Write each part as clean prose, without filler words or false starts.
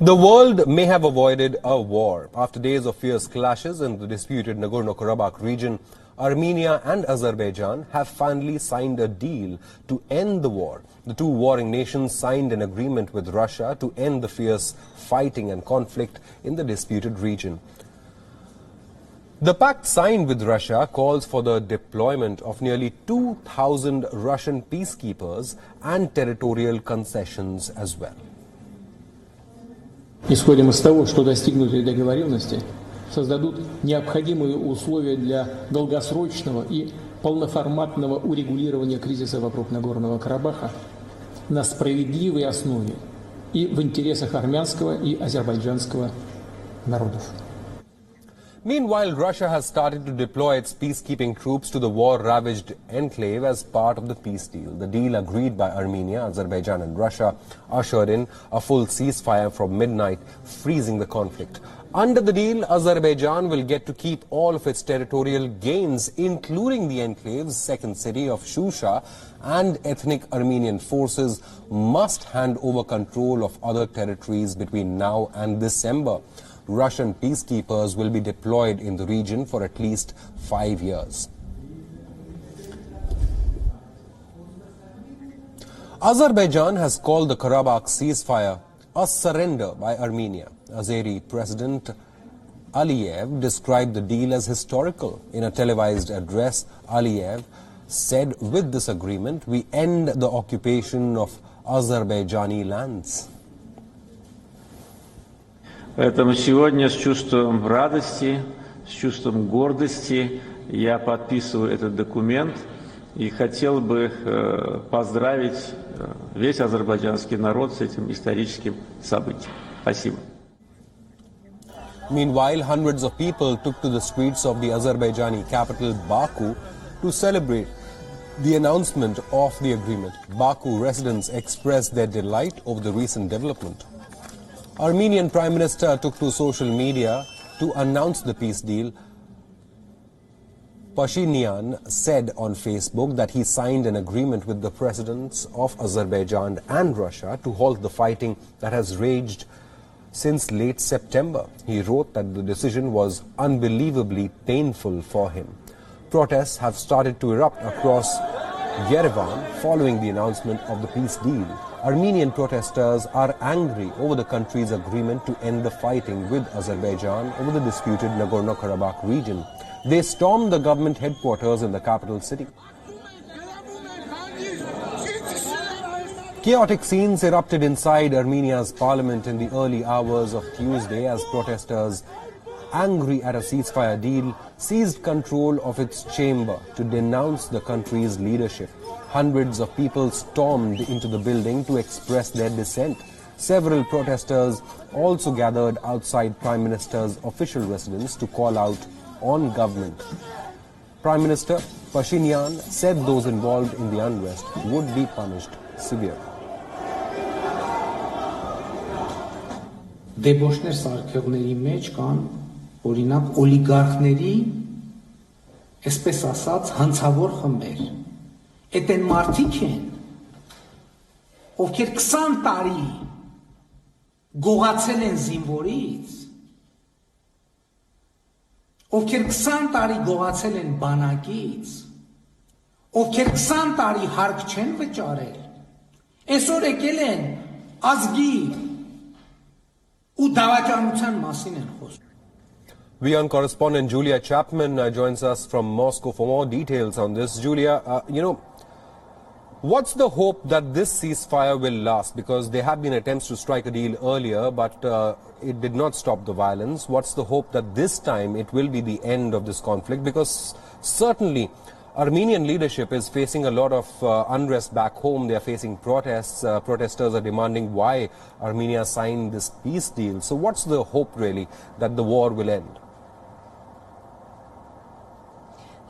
The world may have avoided a war. After days of fierce clashes in the disputed Nagorno-Karabakh region, Armenia and Azerbaijan have finally signed a deal to end the war. The two warring nations signed an agreement with Russia to end the fierce fighting and conflict in the disputed region. The pact signed with Russia calls for the deployment of nearly 2,000 Russian peacekeepers and territorial concessions as well. Исходим из того, что достигнутые договоренности создадут необходимые условия для долгосрочного и полноформатного урегулирования кризиса вокруг Нагорного Карабаха на справедливой основе и в интересах армянского и азербайджанского народов. Meanwhile, Russia has started to deploy its peacekeeping troops to the war-ravaged enclave as part of the peace deal. The deal agreed by Armenia, Azerbaijan and Russia ushered in a full ceasefire from midnight, freezing the conflict. Under the deal, Azerbaijan will get to keep all of its territorial gains, including the enclave's second city of Shusha, and ethnic Armenian forces must hand over control of other territories between now and December. Russian peacekeepers will be deployed in the region for at least 5 years. Azerbaijan has called the Karabakh ceasefire a surrender by Armenia. Azeri President Aliyev described the deal as historical. In a televised address, Aliyev said, "With this agreement, we end the occupation of Azerbaijani lands." Поэтому сегодня с чувством радости, с чувством гордости я подписываю этот документ и хотел бы поздравить весь азербайджанский народ с этим историческим событием. Спасибо. Meanwhile, hundreds of people took to the streets of the Azerbaijani capital Baku to celebrate the announcement of the agreement. Baku residents expressed their delight over the recent development. Armenian Prime Minister took to social media to announce the peace deal. Pashinyan said on Facebook that he signed an agreement with the presidents of Azerbaijan and Russia to halt the fighting that has raged since late September. He wrote that the decision was unbelievably painful for him. Protests have started to erupt across Yerevan following the announcement of the peace deal. Armenian protesters are angry over the country's agreement to end the fighting with Azerbaijan over the disputed Nagorno-Karabakh region. They stormed the government headquarters in the capital city. Chaotic scenes erupted inside Armenia's parliament in the early hours of Tuesday as protesters, angry at a ceasefire deal, seized control of its chamber to denounce the country's leadership. Hundreds of people stormed into the building to express their dissent. Several protesters also gathered outside Prime Minister's official residence to call out on government. Prime Minister Pashinyan said those involved in the unrest would be punished severely. Դեբոշներ սարքողների մեջ կան օրինակ օլիգարխների, այսպես ասած, հանցավոր խմբեր։ Այդ են մարդիկ են, ովքեր 20 տարի գողացել են զինվորից, ովքեր 20 տարի գողացել են բանակից, ովքեր 20 տարի հարկ չեն վճարել, այսօր եկել են ազգի ու դավաճանության մասին են խոսում։ WION correspondent Julia Chapman joins us from Moscow for more details on this. Julia, what's the hope that this ceasefire will last? Because there have been attempts to strike a deal earlier, but it did not stop the violence. What's the hope that this time it will be the end of this conflict? Because certainly Armenian leadership is facing a lot of unrest back home. They are facing protests. Protesters are demanding why Armenia signed this peace deal. So what's the hope really that the war will end?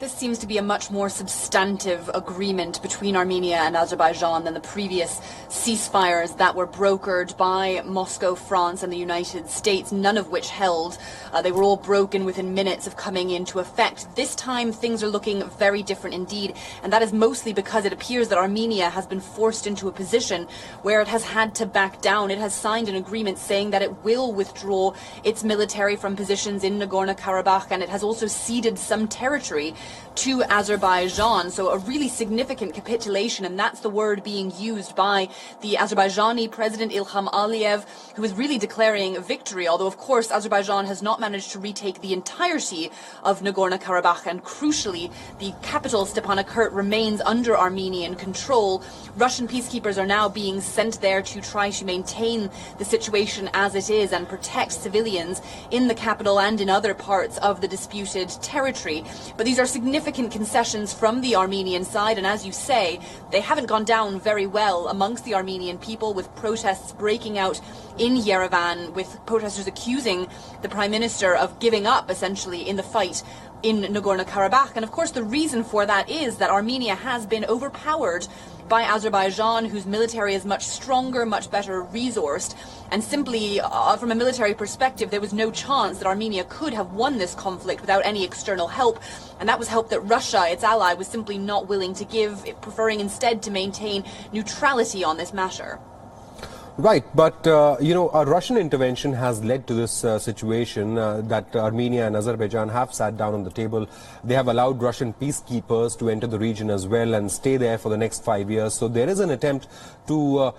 This seems to be a much more substantive agreement between Armenia and Azerbaijan than the previous ceasefires that were brokered by Moscow, France and the United States, none of which held. They were all broken within minutes of coming into effect. This time things are looking very different indeed, and that is mostly because it appears that Armenia has been forced into a position where it has had to back down. It has signed an agreement saying that it will withdraw its military from positions in Nagorno-Karabakh, and it has also ceded some territory to Azerbaijan. So a really significant capitulation, and that's the word being used by the Azerbaijani President Ilham Aliyev, who is really declaring victory, although of course Azerbaijan has not managed to retake the entirety of Nagorno-Karabakh, and crucially the capital Stepanakert remains under Armenian control. Russian peacekeepers are now being sent there to try to maintain the situation as it is and protect civilians in the capital and in other parts of the disputed territory. But these are significant concessions from the Armenian side, and as you say, they haven't gone down very well amongst the Armenian people, with protests breaking out in Yerevan, with protesters accusing the Prime Minister of giving up essentially in the fight in Nagorno-Karabakh. And of course the reason for that is that Armenia has been overpowered by Azerbaijan, whose military is much stronger, much better resourced, and simply from a military perspective there was no chance that Armenia could have won this conflict without any external help, and that was help that Russia, its ally, was simply not willing to give, preferring instead to maintain neutrality on this matter. Right, but a Russian intervention has led to this situation that Armenia and Azerbaijan have sat down on the table. They have allowed Russian peacekeepers to enter the region as well and stay there for the next 5 years. So there is an attempt to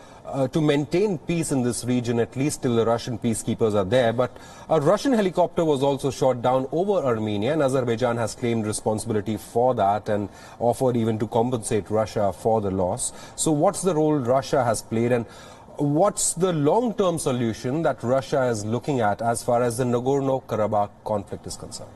maintain peace in this region, at least till the Russian peacekeepers are there. But a Russian helicopter was also shot down over Armenia, and Azerbaijan has claimed responsibility for that and offered even to compensate Russia for the loss. So what's the role Russia has played, and what's the long-term solution that Russia is looking at as far as the Nagorno-Karabakh conflict is concerned?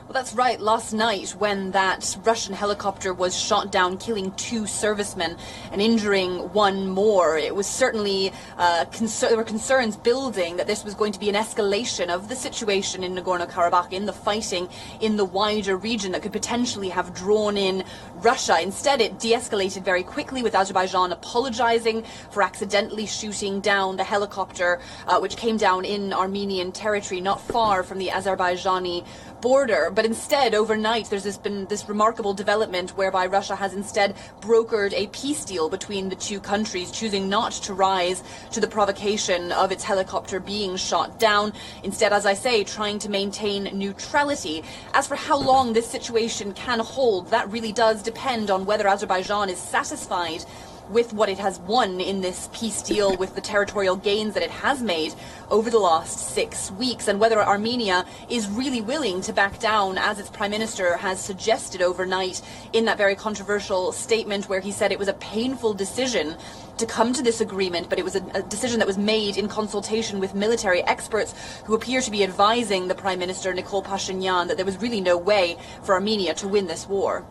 Well, that's right. Last night, when that Russian helicopter was shot down, killing 2 servicemen and injuring 1 more, it was certainly there were concerns building that this was going to be an escalation of the situation in Nagorno-Karabakh, in the fighting in the wider region that could potentially have drawn in Russia. Instead, it de-escalated very quickly, with Azerbaijan apologizing for accidentally shooting down the helicopter, which came down in Armenian territory, not far from the Azerbaijani border. But instead, overnight, there's been this remarkable development whereby Russia has instead brokered a peace deal between the 2 countries, choosing not to rise to the provocation of its helicopter being shot down. Instead, as I say, trying to maintain neutrality. As for how long this situation can hold, that really does depend on whether Azerbaijan is satisfied with what it has won in this peace deal, with the territorial gains that it has made over the last 6 weeks, and whether Armenia is really willing to back down, as its Prime Minister has suggested overnight in that very controversial statement where he said it was a painful decision to come to this agreement, but it was a decision that was made in consultation with military experts who appear to be advising the Prime Minister, Nikol Pashinyan, that there was really no way for Armenia to win this war.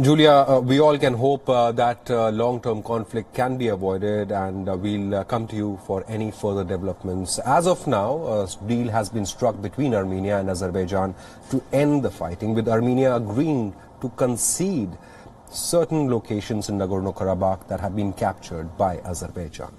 Julia, we all can hope that long-term conflict can be avoided, and we'll come to you for any further developments. As of now, a deal has been struck between Armenia and Azerbaijan to end the fighting, with Armenia agreeing to concede certain locations in Nagorno-Karabakh that have been captured by Azerbaijan.